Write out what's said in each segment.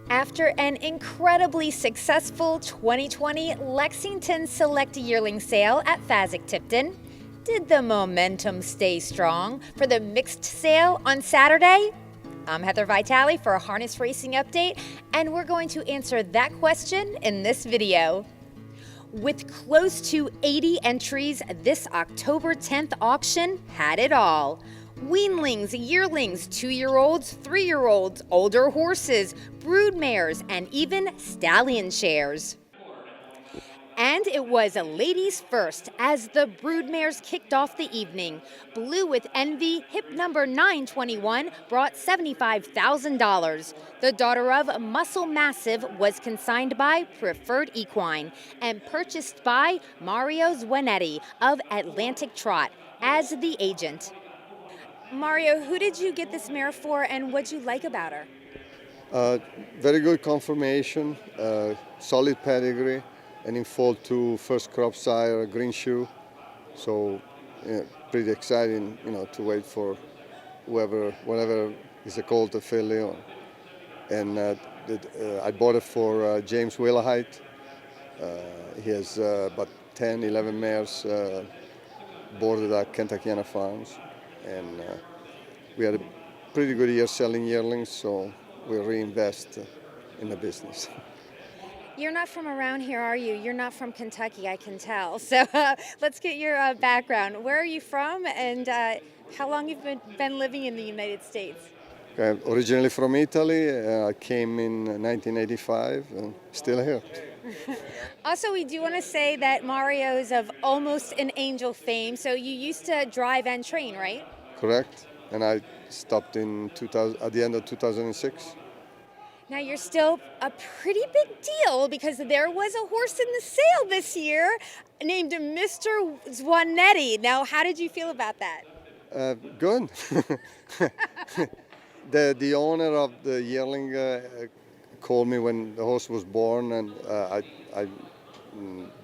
After an incredibly successful 2020 Lexington Select Yearling Sale at Fasig-Tipton, did the momentum stay strong for the mixed sale on Saturday? I'm Heather Vitale for a Harness Racing Update, and we're going to answer that question in this video. With close to 80 entries, this October 10th auction had it all. Weanlings, yearlings, 2-year-olds, 3-year-olds, older horses, broodmares, and even stallion shares. And it was ladies first as the broodmares kicked off the evening. Blue with Envy, hip number 921, brought $75,000. The daughter of Muscle Massive was consigned by Preferred Equine and purchased by Mario Zuanetti of Atlantic Trot as the agent. Mario, who did you get this mare for and what'd you like about her? Very good conformation, solid pedigree, and in fall to first crop sire, green shoe. So pretty exciting, to wait for whatever is a colt or filly. And I bought it for James Willahite. He has about 10, 11 mares boarded at Kentuckiana Farms. And we had a pretty good year selling yearlings, so we'll reinvest in the business. You're not from around here, are you? You're not from Kentucky, I can tell. So let's get your background. Where are you from, and how long you've been living in the United States? Originally from Italy, I came in 1985 and still here. Also, we do want to say that Mario is of almost an angel fame. So you used to drive and train, right? Correct. And I stopped at the end of 2006. Now you're still a pretty big deal because there was a horse in the sale this year named Mr. Zuanetti. Now, how did you feel about that? Good. The owner of the yearling called me when the horse was born, and I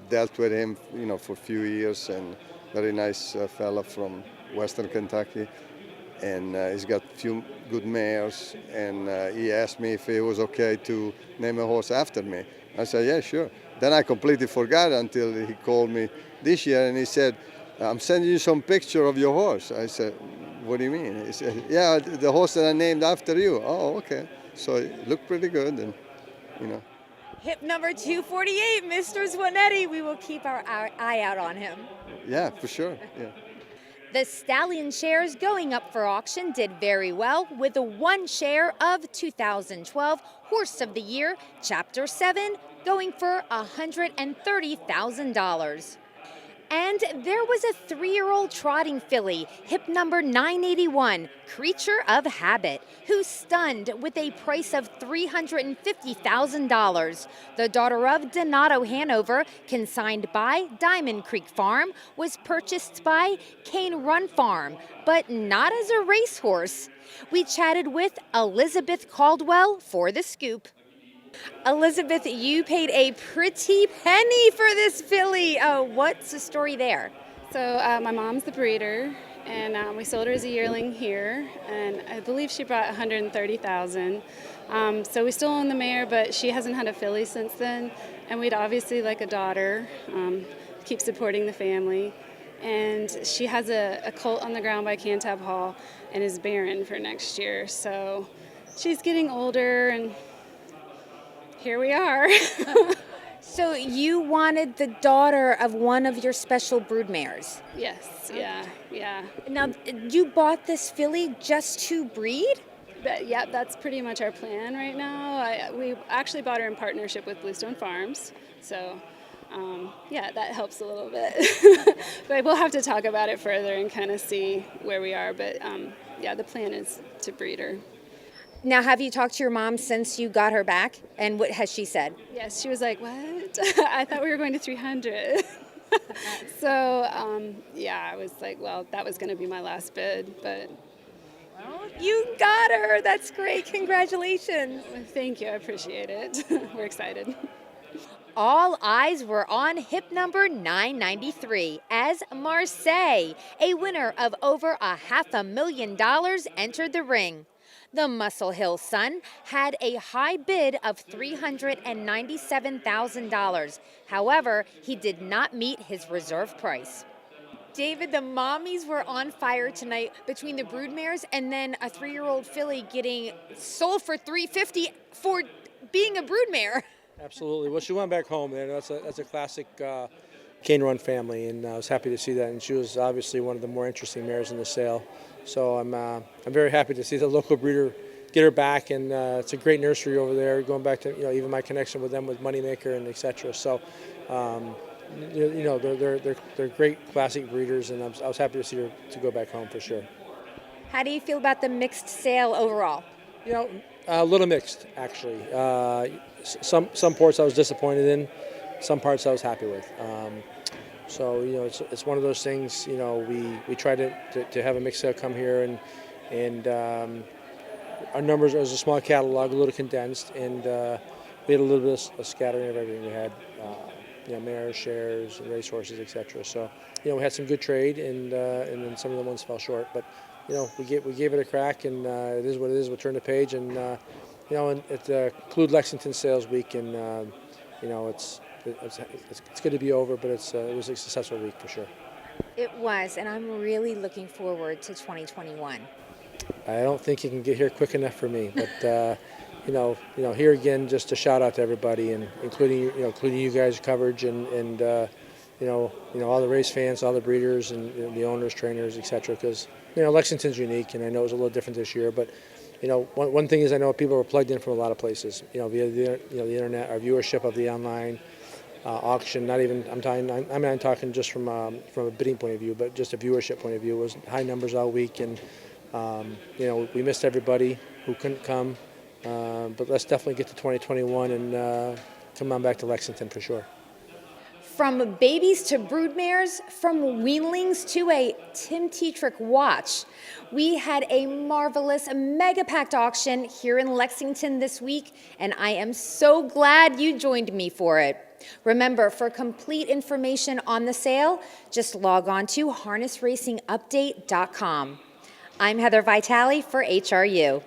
dealt with him, for a few years, and very nice fella from Western Kentucky, and he's got a few good mares, and he asked me if it was okay to name a horse after me. I said, yeah, sure. Then I completely forgot until he called me this year, and he said, I'm sending you some picture of your horse. I said, what do you mean? He said, yeah, the horse that I named after you. Oh, okay. So it looked pretty good, and Hip number 248, Mr. Zuanetti. We will keep our eye out on him. Yeah, for sure. Yeah. The stallion shares going up for auction did very well, with one share of 2012 Horse of the Year, Chapter 7, going for $130,000. And there was a 3-year-old trotting filly, hip number 981, Creature of Habit, who stunned with a price of $350,000. The daughter of Donato Hanover, consigned by Diamond Creek Farm, was purchased by Cane Run Farm, but not as a racehorse. We chatted with Elizabeth Caldwell for the scoop. Elizabeth, you paid a pretty penny for this filly. What's the story there? So my mom's the breeder, and we sold her as a yearling here, and I believe she brought $130,000. So we still own the mare, but she hasn't had a filly since then, and we'd obviously like a daughter, keep supporting the family. And she has a colt on the ground by Cantab Hall and is barren for next year. So she's getting older, and here we are. So you wanted the daughter of one of your special broodmares? Yes, yeah. Now, you bought this filly just to breed? That's pretty much our plan right now. We actually bought her in partnership with Bluestone Farms, so that helps a little bit. But we'll have to talk about it further and kind of see where we are. But the plan is to breed her. Now, have you talked to your mom since you got her back? And what has she said? Yes, she was like, what? I thought we were going to 300. So, I was like, well, that was going to be my last bid, but... Well, you got her. That's great. Congratulations. Thank you. I appreciate it. We're excited. All eyes were on hip number 993 as Marseille, a winner of over $500,000, entered the ring. The Muscle Hill son had a high bid of $397,000. However, he did not meet his reserve price. David, the mommies were on fire tonight between the broodmares and then a 3-year-old filly getting sold for $350 for being a broodmare. Absolutely. Well, she went back home. And that's a classic cane run family, and I was happy to see that. And she was obviously one of the more interesting mares in the sale. So I'm very happy to see the local breeder get her back, and it's a great nursery over there. Going back to even my connection with them with Moneymaker and etc. So. They're great classic breeders, and I was happy to see her to go back home for sure. How do you feel about the mixed sale overall? A little mixed actually. Some parts I was disappointed in, some parts I was happy with. So it's one of those things. We try to have a mixed sale come here, and our numbers was a small catalog, a little condensed, and we had a little bit of scattering of everything. We had. Mares, shares, and racehorses, etc. So, we had some good trade, and then some of the ones fell short. But, we gave it a crack, and it is what it is. We'll turn the page, and and it include Lexington Sales Week, and it's good to be over, but it was a successful week for sure. It was, and I'm really looking forward to 2021. I don't think you can get here quick enough for me, but. Here again, just a shout out to everybody, and including you guys' coverage, and all the race fans, all the breeders, and the owners, trainers, etc. Because Lexington's unique, and I know it was a little different this year. But one thing is I know people were plugged in from a lot of places. Via the internet, our viewership of the online auction. Not even I'm talking just from a bidding point of view, but just a viewership point of view. It was high numbers all week, and we missed everybody who couldn't come. But let's definitely get to 2021 and come on back to Lexington for sure. From babies to broodmares, from weanlings to a Tim Tetrick watch, we had a marvelous mega-packed auction here in Lexington this week, and I am so glad you joined me for it. Remember, for complete information on the sale, just log on to harnessracingupdate.com. I'm Heather Vitale for HRU.